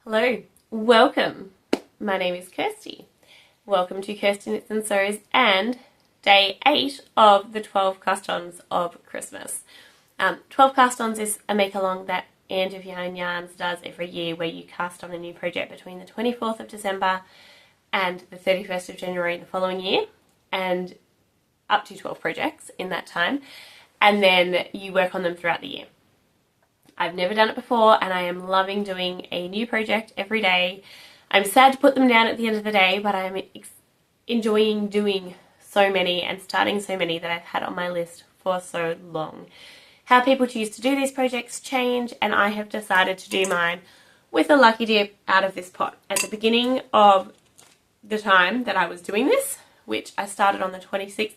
Hello, welcome. My name is Kirsty. Welcome to Kirsty Knits and Sews and day 8 of the 12 Cast-Ons of Christmas. 12 Cast-Ons is a make-along that Aunt of Yarn Yarns does every year where you cast on a new project between the 24th of December and the 31st of January the following year, and up to 12 projects in that time, and then you work on them throughout the year. I've never done it before and I am loving doing a new project every day. I'm sad to put them down at the end of the day, but I'm enjoying doing so many and starting so many that I've had on my list for so long. How people choose to do these projects change, and I have decided to do mine with a lucky dip out of this pot. At the beginning of the time that I was doing this, which I started on the 26th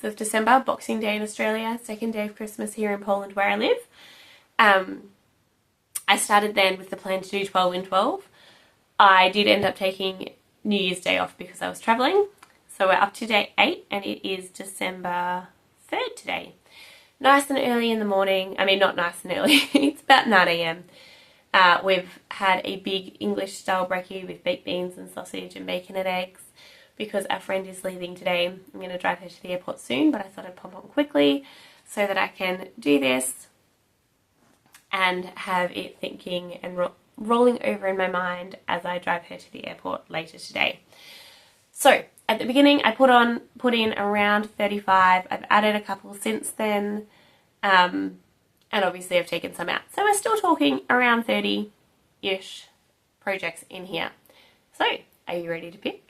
of December, Boxing Day in Australia, second day of Christmas here in Poland where I live. I started then with the plan to do 12 in 12. I did end up taking New Year's Day off because I was travelling. So we're up to day 8 and it is December 3rd today. Nice and early in the morning. I mean, not nice and early. It's about 9 a.m. We've had a big English style brekkie with baked beans and sausage and bacon and eggs. Because our friend is leaving today. I'm going to drive her to the airport soon, but I thought I'd pop on quickly so that I can do this and have it thinking and rolling over in my mind as I drive her to the airport later today. So at the beginning I put in around 35. I've added a couple since then, and obviously I've taken some out. So we're still talking around 30-ish projects in here. So are you ready to pick?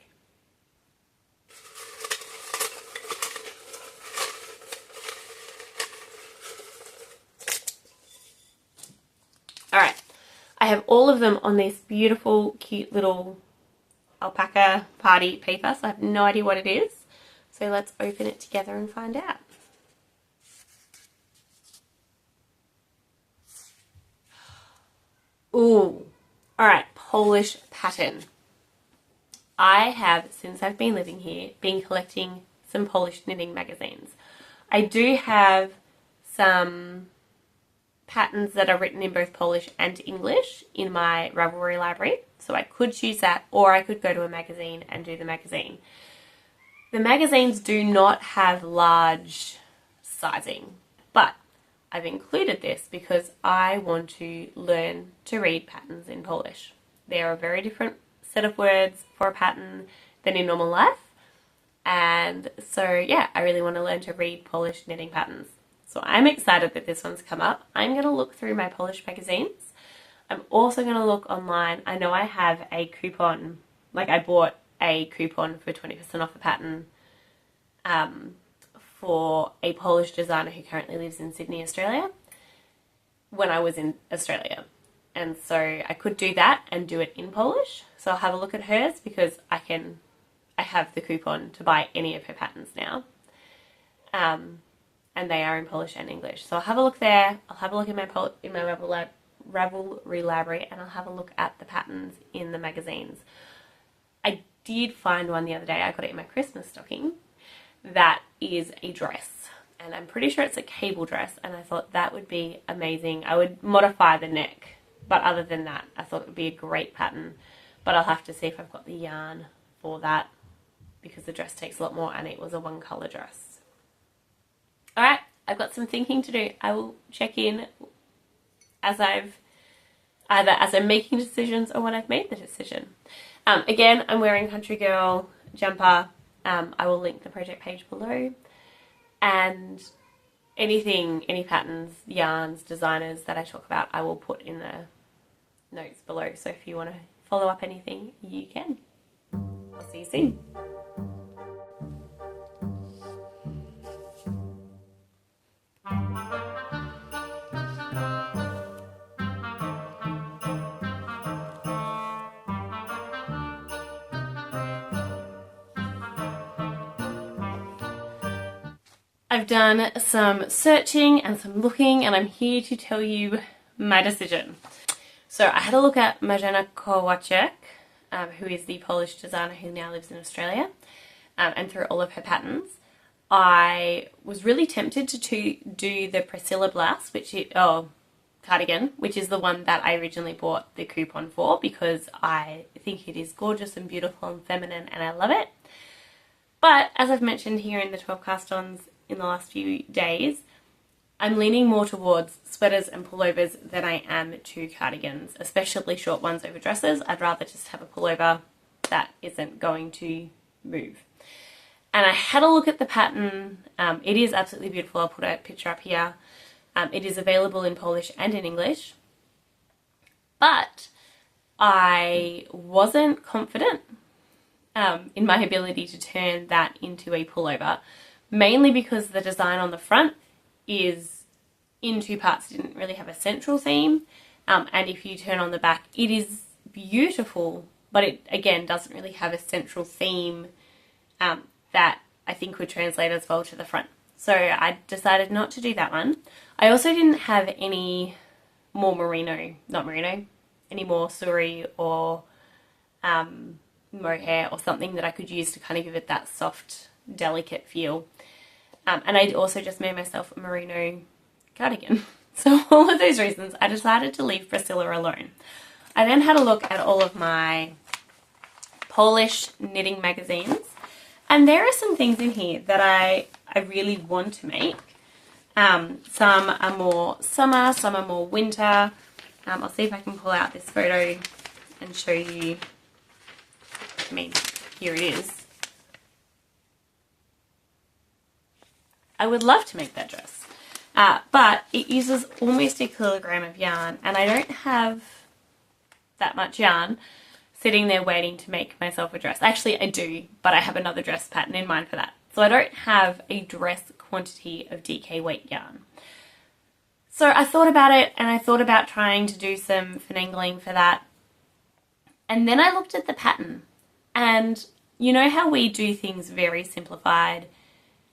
Alright, I have all of them on this beautiful, cute little alpaca party paper, so I have no idea what it is. So let's open it together and find out. Ooh, alright, Polish pattern. I have, since I've been living here, been collecting some Polish knitting magazines. I do have some patterns that are written in both Polish and English in my Ravelry library, so I could choose that, or I could go to a magazine and do the magazine. The magazines do not have large sizing, but I've included this because I want to learn to read patterns in Polish. They're a very different set of words for a pattern than in normal life, and so yeah, I really want to learn to read Polish knitting patterns. So I'm excited that this one's come up. I'm going to look through my Polish magazines. I'm also going to look online. I know I have a coupon, like I bought a coupon for 20% off a pattern for a Polish designer who currently lives in Sydney, Australia, when I was in Australia. And so I could do that and do it in Polish. So I'll have a look at hers because I have the coupon to buy any of her patterns now. And they are in Polish and English. So I'll have a look there. I'll have a look in my Ravelry library, and I'll have a look at the patterns in the magazines. I did find one the other day. I got it in my Christmas stocking. That is a dress, and I'm pretty sure it's a cable dress, and I thought that would be amazing. I would modify the neck, but other than that, I thought it would be a great pattern. But I'll have to see if I've got the yarn for that because the dress takes a lot more, and it was a one colour dress. Alright, I've got some thinking to do. I will check in as I'm making decisions or when I've made the decision. Again, I'm wearing Country Girl jumper. I will link the project page below. And any patterns, yarns, designers that I talk about, I will put in the notes below. So if you want to follow up anything, you can. I'll see you soon. I've done some searching and some looking, and I'm here to tell you my decision. So I had a look at Marzena Kowalczyk, who is the Polish designer who now lives in Australia, and through all of her patterns. I was really tempted to do the Priscilla blouse, which is, cardigan, which is the one that I originally bought the coupon for because I think it is gorgeous and beautiful and feminine and I love it. But as I've mentioned here in the 12 cast-ons in the last few days, I'm leaning more towards sweaters and pullovers than I am to cardigans, especially short ones over dresses. I'd rather just have a pullover that isn't going to move. And I had a look at the pattern. It is absolutely beautiful. I'll put a picture up here. It is available in Polish and in English. But I wasn't confident in my ability to turn that into a pullover, mainly because the design on the front is in two parts. It didn't really have a central theme. And if you turn on the back, it is beautiful, but it, again, doesn't really have a central theme that I think would translate as well to the front. So I decided not to do that one. I also didn't have any more any more suri or mohair or something that I could use to kind of give it that soft, delicate feel. And I also just made myself a merino cardigan. So all of those reasons, I decided to leave Priscilla alone. I then had a look at all of my Polish knitting magazines. And there are some things in here that I really want to make. Some are more summer, some are more winter. I'll see if I can pull out this photo and show you. I mean, here it is. I would love to make that dress. But it uses almost a kilogram of yarn, and I don't have that much yarn sitting there waiting to make myself a dress. Actually, I do, but I have another dress pattern in mind for that. So I don't have a dress quantity of DK weight yarn. So I thought about it, and I thought about trying to do some finagling for that. And then I looked at the pattern, and you know how we do things very simplified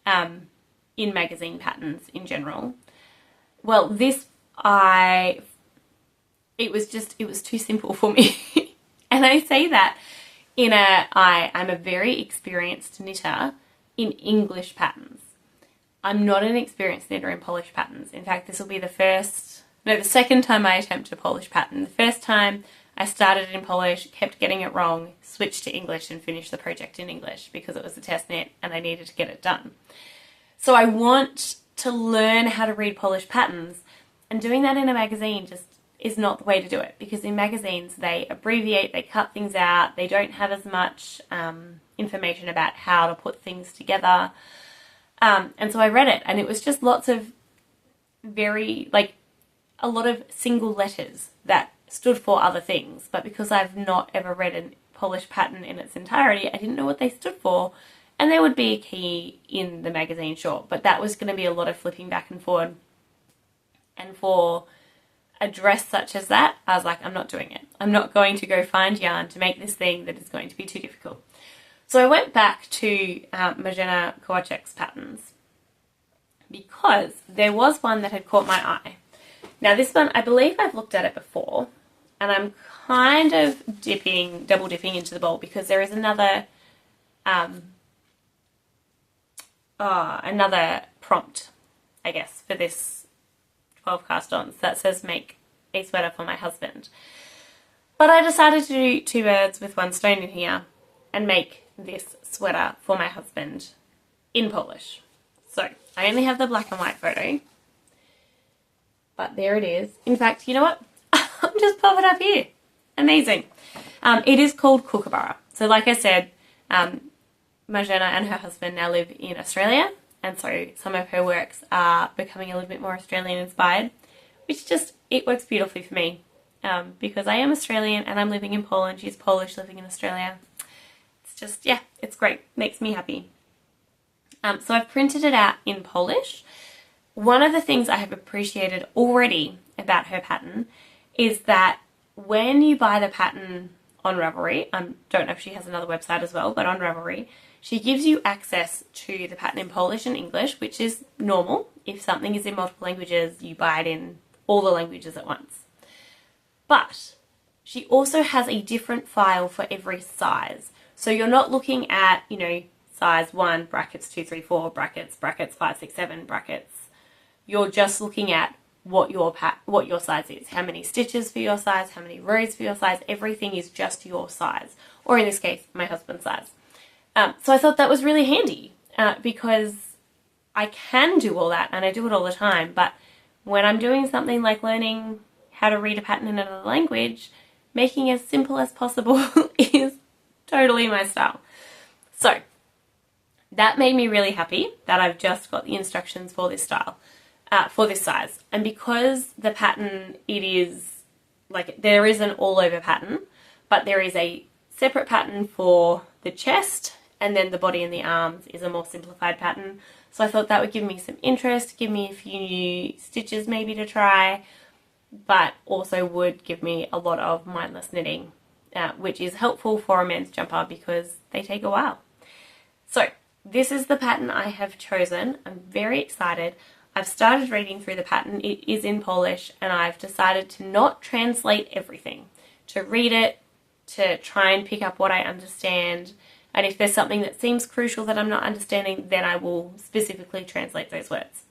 in magazine patterns in general? Well, this, it was too simple for me. And I say that I'm a very experienced knitter in English patterns. I'm not an experienced knitter in Polish patterns. In fact, this will be the second time I attempt a Polish pattern. The first time I started in Polish, kept getting it wrong, switched to English and finished the project in English because it was a test knit and I needed to get it done. So I want to learn how to read Polish patterns, and doing that in a magazine just is not the way to do it, because in magazines they abbreviate, they cut things out, they don't have as much information about how to put things together. And so I read it, and it was just lots of a lot of single letters that stood for other things. But because I've not ever read a Polish pattern in its entirety, I didn't know what they stood for. And there would be a key in the magazine, sure, but that was going to be a lot of flipping back and forward. And for a dress such as that, I was like, I'm not doing it. I'm not going to go find yarn to make this thing that is going to be too difficult. So I went back to Marzena Kowalczyk's patterns because there was one that had caught my eye. Now this one, I believe I've looked at it before, and I'm kind of double dipping into the bowl because there is another prompt, I guess, for this 12 cast-ons that says make a sweater for my husband. But I decided to do two birds with one stone in here and make this sweater for my husband in Polish. So I only have the black and white photo, but there it is. In fact, you know what? I'll just pop it up here. Amazing. It is called Kookaburra. So like I said, Marzena and her husband now live in Australia, and so some of her works are becoming a little bit more Australian inspired, which it works beautifully for me because I am Australian and I'm living in Poland. She's Polish living in Australia. It's just, yeah, it's great. Makes me happy. So I've printed it out in Polish. One of the things I have appreciated already about her pattern is that when you buy the pattern on Ravelry, I don't know if she has another website as well, but on Ravelry, she gives you access to the pattern in Polish and English, which is normal. If something is in multiple languages, you buy it in all the languages at once. But she also has a different file for every size. So you're not looking at, size 1, brackets 2, 3, 4, brackets, 5, 6, 7, brackets. You're just looking at what your size is, how many stitches for your size, how many rows for your size. Everything is just your size, or in this case, my husband's size. So I thought that was really handy because I can do all that, and I do it all the time, but when I'm doing something like learning how to read a pattern in another language, making it as simple as possible is totally my style. So that made me really happy that I've just got the instructions for this style, for this size. And because the pattern, it is like, there is an all over pattern, but there is a separate pattern for the chest, and then the body and the arms is a more simplified pattern. So I thought that would give me some interest, give me a few new stitches maybe to try, but also would give me a lot of mindless knitting, which is helpful for a men's jumper because they take a while. So this is the pattern I have chosen. I'm very excited. I've started reading through the pattern. It is in Polish, and I've decided to not translate everything, to read it, to try and pick up what I understand. And if there's something that seems crucial that I'm not understanding, then I will specifically translate those words.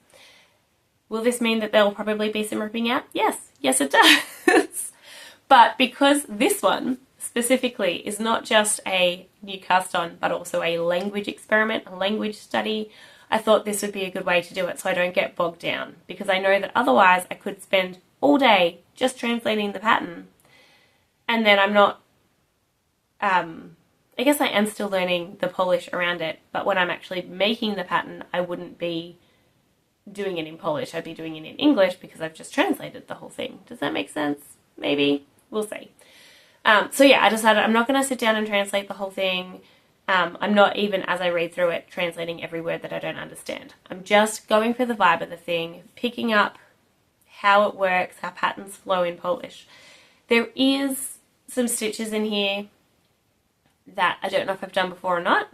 Will this mean that there will probably be some ripping out? Yes. Yes, it does. But because this one specifically is not just a new cast on, but also a language experiment, a language study, I thought this would be a good way to do it so I don't get bogged down. Because I know that otherwise I could spend all day just translating the pattern, and then I'm not... I guess I am still learning the Polish around it, but when I'm actually making the pattern, I wouldn't be doing it in Polish. I'd be doing it in English because I've just translated the whole thing. Does that make sense? Maybe. We'll see. So yeah, I decided I'm not going to sit down and translate the whole thing. I'm not even, as I read through it, translating every word that I don't understand. I'm just going for the vibe of the thing, picking up how it works, how patterns flow in Polish. There is some stitches in here that I don't know if I've done before or not.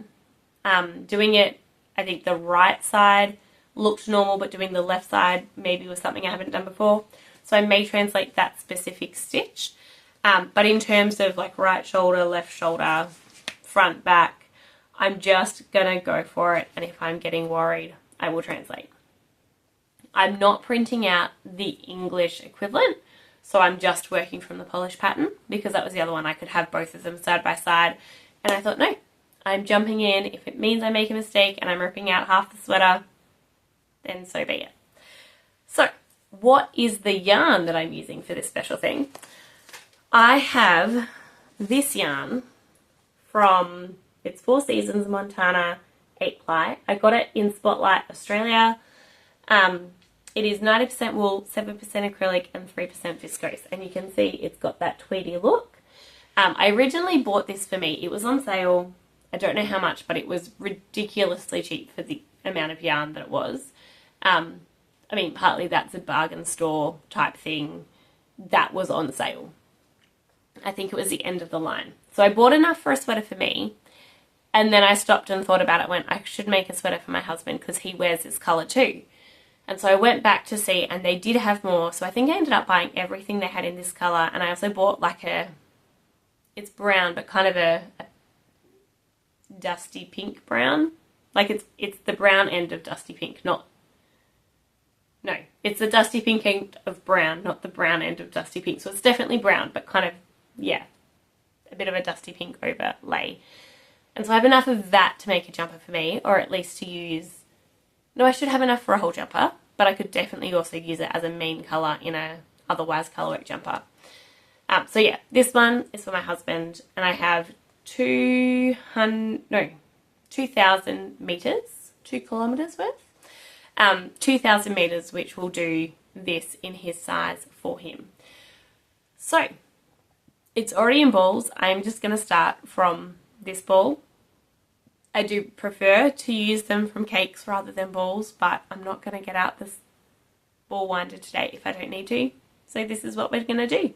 Doing it, I think the right side looked normal, but doing the left side maybe was something I haven't done before. So I may translate that specific stitch. But in terms of like right shoulder, left shoulder, front, back, I'm just gonna go for it. And if I'm getting worried, I will translate. I'm not printing out the English equivalent, so I'm just working from the Polish pattern because that was the other one. I could have both of them side by side. And I thought, no, I'm jumping in. If it means I make a mistake and I'm ripping out half the sweater, then so be it. So what is the yarn that I'm using for this special thing? I have this yarn from, it's 4 Seasons Montana 8-ply. I got it in Spotlight Australia. It is 90% wool, 7% acrylic and 3% viscose. And you can see it's got that tweedy look. I originally bought this for me. It was on sale. I don't know how much, but it was ridiculously cheap for the amount of yarn that it was. I mean, partly that's a bargain store type thing that was on sale. I think it was the end of the line. So I bought enough for a sweater for me, and then I stopped and thought about it, went, I should make a sweater for my husband because he wears this colour too. And so I went back to see, and they did have more. So I think I ended up buying everything they had in this colour, and I also bought like a, it's brown, but kind of a dusty pink brown. Like it's the brown end of dusty pink, it's the dusty pink end of brown, not the brown end of dusty pink. So it's definitely brown, but kind of, yeah, a bit of a dusty pink overlay. And so I have enough of that to make a jumper for me, or at least to use, no, I should have enough for a whole jumper, but I could definitely also use it as a main colour in a otherwise colourwork jumper. So yeah, this one is for my husband, and I have 2,000 meters, 2 kilometers worth, 2,000 meters, which will do this in his size for him. So it's already in balls. I'm just going to start from this ball. I do prefer to use them from cakes rather than balls, but I'm not going to get out this ball winder today if I don't need to. So this is what we're going to do.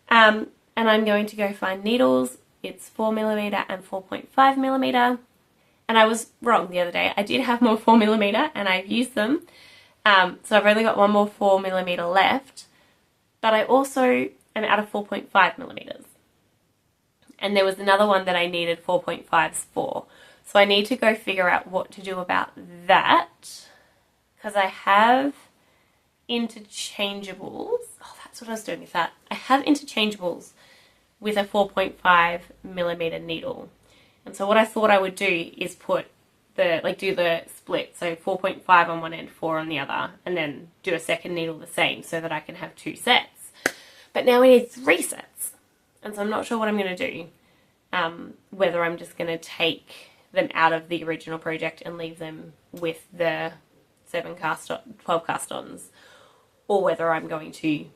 And I'm going to go find needles. It's 4mm and 4.5mm. And I was wrong the other day. I did have more 4mm and I've used them. So I've only got one more 4mm left. But I also am out of 4.5mm. And there was another one that I needed 4.5s for. So I need to go figure out what to do about that. Because I have interchangeables. Oh, that's what I was doing with that. I have interchangeables with a 4.5mm needle. And so what I thought I would do is put do the split. So 4.5 on one end, 4 on the other, and then do a second needle the same so that I can have 2 sets. But now we need 3 sets. And so I'm not sure what I'm going to do. Whether I'm just going to take them out of the original project and leave them with the 12 cast-ons, or whether I'm going to,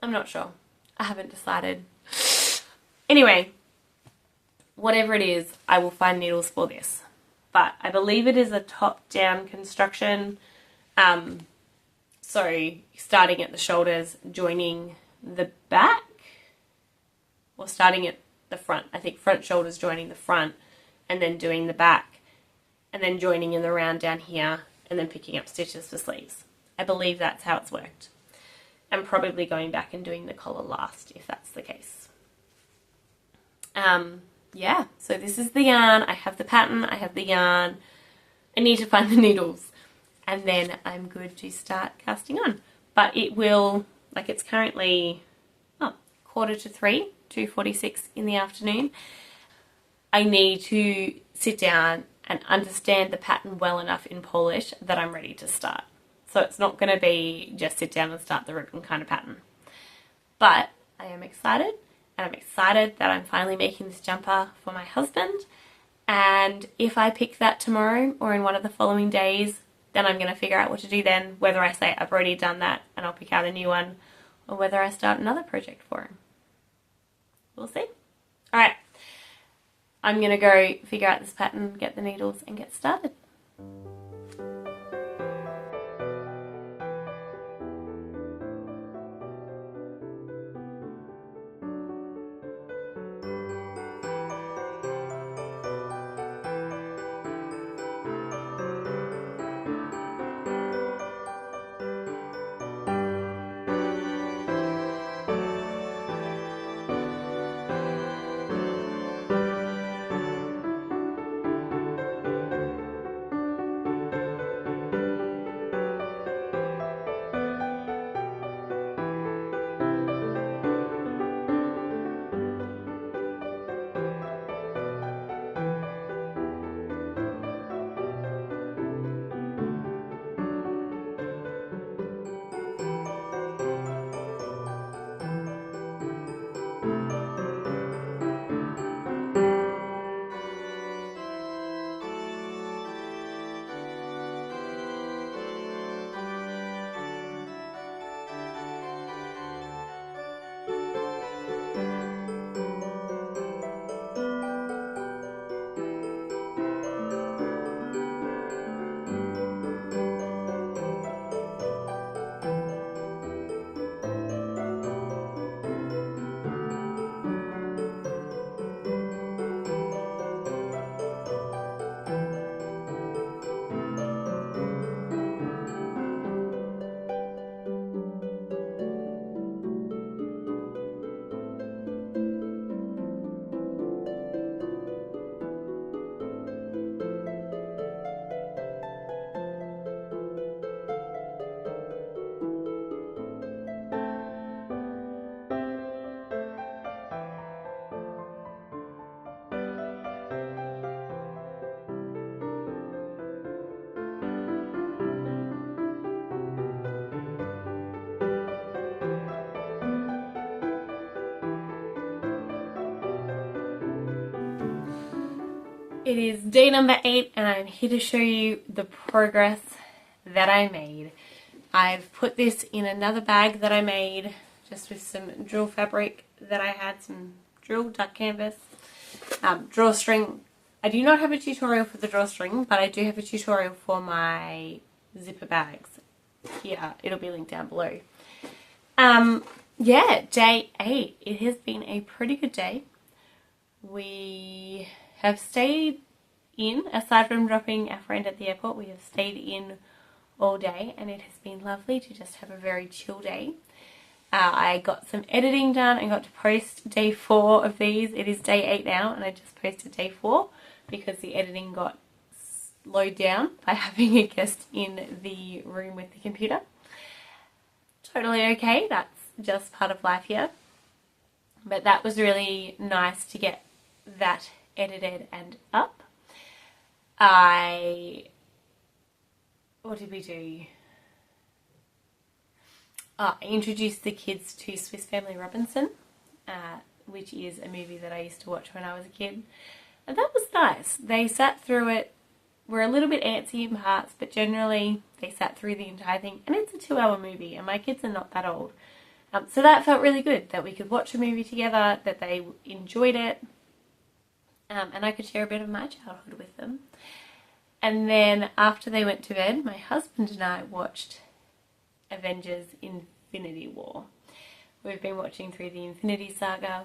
I'm not sure. I haven't decided. Anyway, whatever it is, I will find needles for this. But I believe it is a top-down construction. So starting at the shoulders, joining the back, or starting at the front. I think front shoulders joining the front, and then doing the back, and then joining in the round down here, and then picking up stitches for sleeves. I believe that's how it's worked. And probably going back and doing the collar last, if that's the case. Yeah, so this is the yarn. I have the pattern, I have the yarn. I need to find the needles, and then I'm good to start casting on. But it will, like, it's currently 2:45, 2:46 in the afternoon. I need to sit down and understand the pattern well enough in Polish that I'm ready to start. So it's not going to be just sit down and start the ribbon kind of pattern. But I am excited, and I'm excited that I'm finally making this jumper for my husband. And if I pick that tomorrow or in one of the following days, then I'm going to figure out what to do then, whether I say I've already done that and I'll pick out a new one, or whether I start another project for him. We'll see. Alright, I'm going to go figure out this pattern, get the needles, and get started. It is day number 8, and I'm here to show you the progress that I made. I've put this in another bag that I made just with some drill fabric that I had, some drill duck canvas, drawstring. I do not have a tutorial for the drawstring, but I do have a tutorial for my zipper bags. Here, it'll be linked down below. Yeah, day 8. It has been a pretty good day. We have stayed in, aside from dropping our friend at the airport, we have stayed in all day, and it has been lovely to just have a very chill day. I got some editing done and got to post day 4 of these. It is day 8 now, and I just posted day 4 because the editing got slowed down by having a guest in the room with the computer. Totally okay, that's just part of life here. But that was really nice to get that edited and up. What did we do? I introduced the kids to Swiss Family Robinson, which is a movie that I used to watch when I was a kid. And that was nice. They sat through it, were a little bit antsy in parts, but generally they sat through the entire thing. And it's a 2-hour movie, and my kids are not that old. So that felt really good, that we could watch a movie together, that they enjoyed it, and I could share a bit of my childhood with them. And then after they went to bed, my husband and I watched Avengers Infinity War. We've been watching through the Infinity Saga,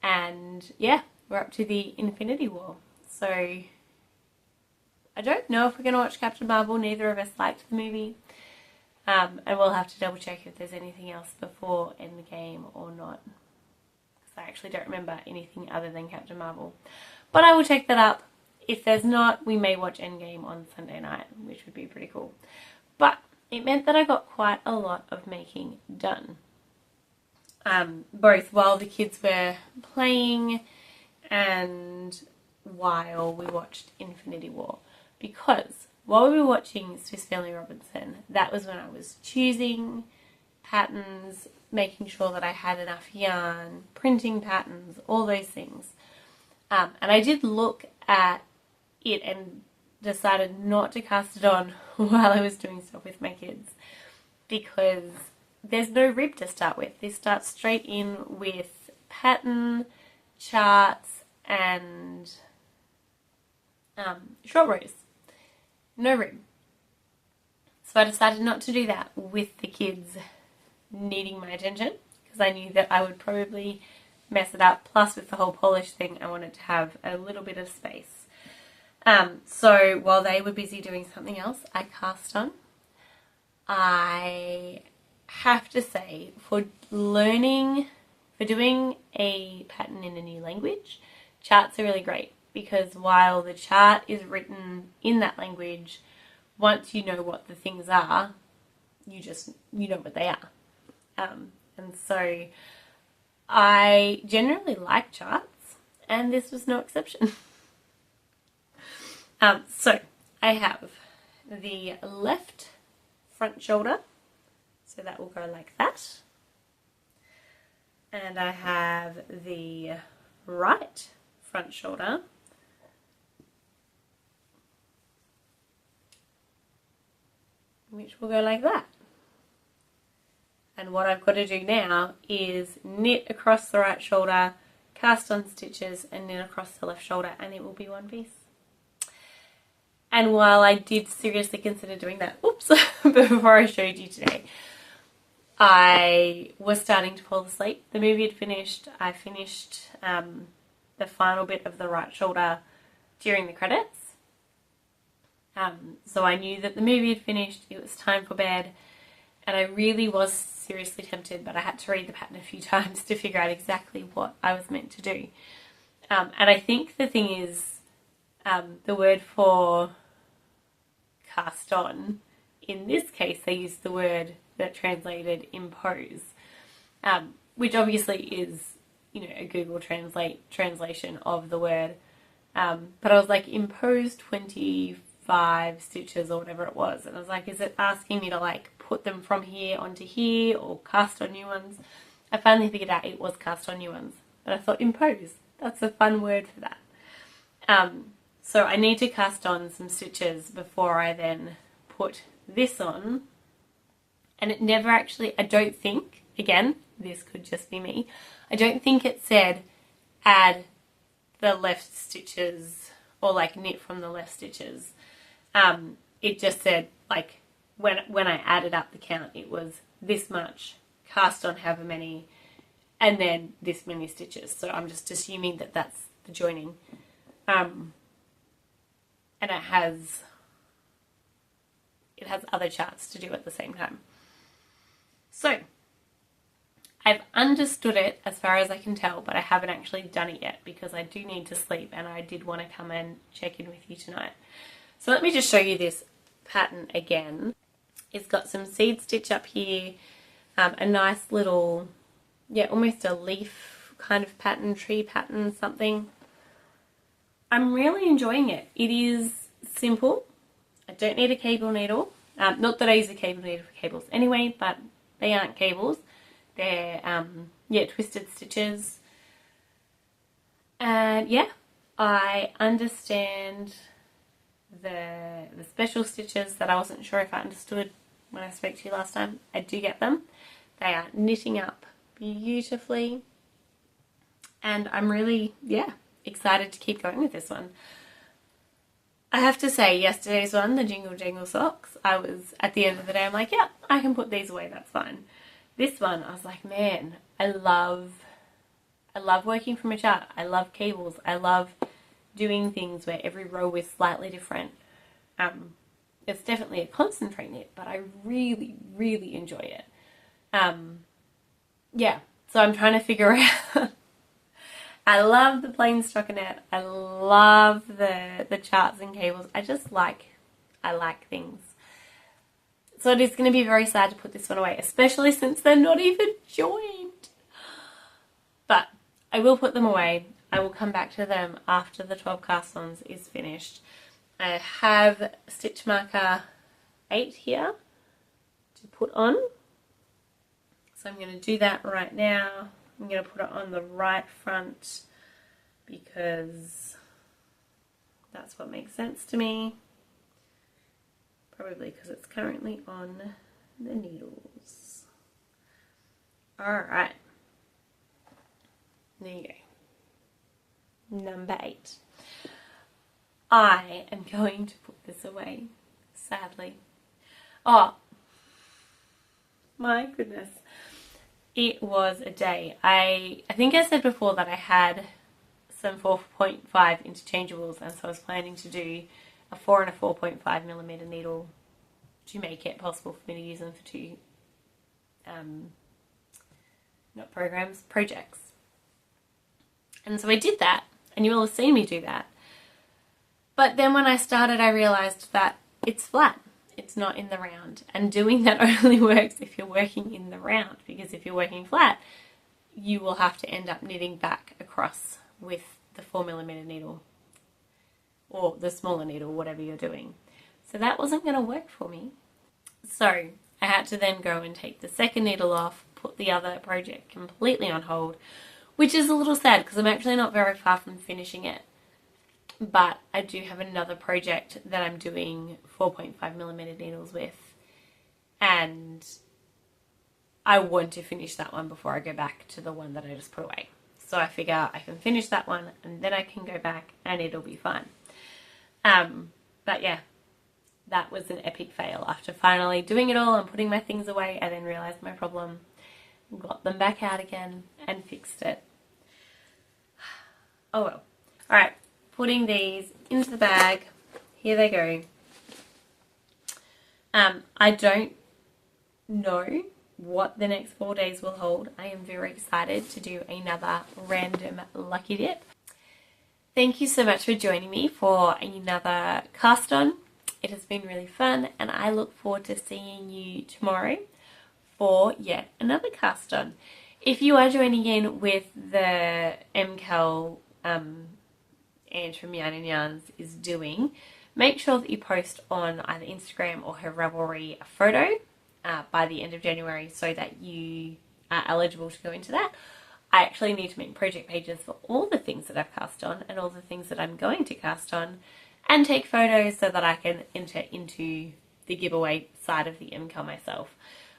and yeah, we're up to the Infinity War. So I don't know if we're going to watch Captain Marvel. Neither of us liked the movie. And we'll have to double check if there's anything else before Endgame or not. Because I actually don't remember anything other than Captain Marvel. But I will check that up. If there's not, we may watch Endgame on Sunday night, which would be pretty cool. But it meant that I got quite a lot of making done. Both while the kids were playing and while we watched Infinity War. Because while we were watching Swiss Family Robinson, that was when I was choosing patterns, making sure that I had enough yarn, printing patterns, all those things. And I did look at it and decided not to cast it on while I was doing stuff with my kids, because there's no rib to start with. This starts straight in with pattern, charts, and short rows. No rib. So I decided not to do that with the kids needing my attention, because I knew that I would probably mess it up. Plus with the whole polish thing, I wanted to have a little bit of space. So while they were busy doing something else, I cast on. I have to say, for doing a pattern in a new language, charts are really great, because while the chart is written in that language, once you know what the things are, you know what they are. And so I generally like charts, and this was no exception. So I have the left front shoulder, so that will go like that. And I have the right front shoulder, which will go like that. And what I've got to do now is knit across the right shoulder, cast on stitches, and knit across the left shoulder, and it will be one piece. And while I did seriously consider doing that, before I showed you today, I was starting to fall asleep. The movie had finished. I finished the final bit of the right shoulder during the credits. So I knew that the movie had finished. It was time for bed. And I really was seriously tempted, but I had to read the pattern a few times to figure out exactly what I was meant to do. And I think the thing is, the word for cast on, in this case they used the word that translated impose, which obviously is, a Google translation of the word. But I was like, impose 25 stitches or whatever it was. And I was like, is it asking me to like put them from here onto here or cast on new ones? I finally figured out it was cast on new ones. But I thought impose, that's a fun word for that. So I need to cast on some stitches before I then put this on. And it never actually, I don't think, again, this could just be me, I don't think it said add the left stitches or like knit from the left stitches. It just said like when I added up the count, it was this much, cast on however many, and then this many stitches. So I'm just assuming that that's the joining. And it has other charts to do at the same time. So I've understood it as far as I can tell, but I haven't actually done it yet because I do need to sleep and I did want to come and check in with you tonight. So let me just show you this pattern again. It's got some seed stitch up here, a nice little, yeah, almost a leaf kind of pattern, tree pattern, something. I'm really enjoying it. It is simple. I don't need a cable needle. Not that I use a cable needle for cables anyway, but they aren't cables. They're, yeah, twisted stitches. And yeah, I understand the special stitches that I wasn't sure if I understood when I spoke to you last time. I do get them. They are knitting up beautifully. And I'm really, yeah, excited to keep going with this one. I have to say, yesterday's one, the Jingle Jangle socks, I was, at the end of the day, I'm like, yeah, I can put these away, that's fine. This one, I was like, man, I love working from a chart. I love cables. I love doing things where every row is slightly different. It's definitely a concentrate knit, but I really, really enjoy it. Yeah, so I'm trying to figure out. I love the plain stockinette. I love the charts and cables. I like things. So it is going to be very sad to put this one away, especially since they're not even joined. But I will put them away. I will come back to them after the 12 cast-ons is finished. I have stitch marker 8 here to put on. So I'm going to do that right now. I'm going to put it on the right front because that's what makes sense to me. Probably because it's currently on the needles. Alright. There you go. Number 8. I am going to put this away, sadly. Oh, my goodness. It was a day. I think I said before that I had some 4.5 interchangeables, and so I was planning to do a 4 and a 4.5 millimeter needle to make it possible for me to use them for 2 not programs, projects. And so I did that, and you will have seen me do that. But then when I started, I realized that it's flat. It's not in the round. And doing that only works if you're working in the round, because if you're working flat, you will have to end up knitting back across with the 4mm needle or the smaller needle, whatever you're doing. So that wasn't going to work for me. So I had to then go and take the second needle off, put the other project completely on hold, which is a little sad because I'm actually not very far from finishing it. But I do have another project that I'm doing 4.5mm needles with, and I want to finish that one before I go back to the one that I just put away. So I figure I can finish that one and then I can go back and it'll be fine. But yeah, that was an epic fail. After finally doing it all and putting my things away, I then realised my problem, got them back out again and fixed it. Oh well. Alright. Putting these into the bag. Here they go. I don't know what the next 4 days will hold. I am very excited to do another random lucky dip. Thank you so much for joining me for another cast on. It has been really fun, and I look forward to seeing you tomorrow for yet another cast on. If you are joining in with the MCAL and from Yarn and Yarns is doing, make sure that you post on either Instagram or her Ravelry a photo by the end of January so that you are eligible to go into that. I actually need to make project pages for all the things that I've cast on and all the things that I'm going to cast on, and take photos so that I can enter into the giveaway side of the MCAL myself.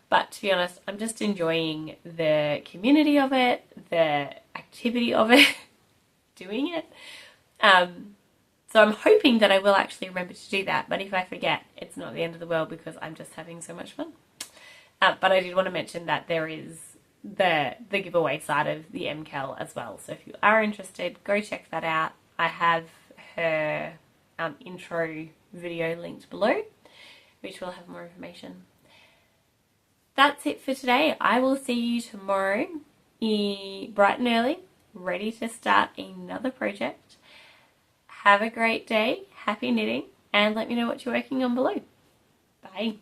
But to be honest, I'm just enjoying the community of it, the activity of it, doing it. So I'm hoping that I will actually remember to do that, but if I forget, it's not the end of the world because I'm just having so much fun. But I did want to mention that there is the giveaway side of the MCAL as well. So if you are interested, go check that out. I have her intro video linked below, which will have more information. That's it for today. I will see you tomorrow bright and early, ready to start another project. Have a great day, happy knitting, and let me know what you're working on below. Bye.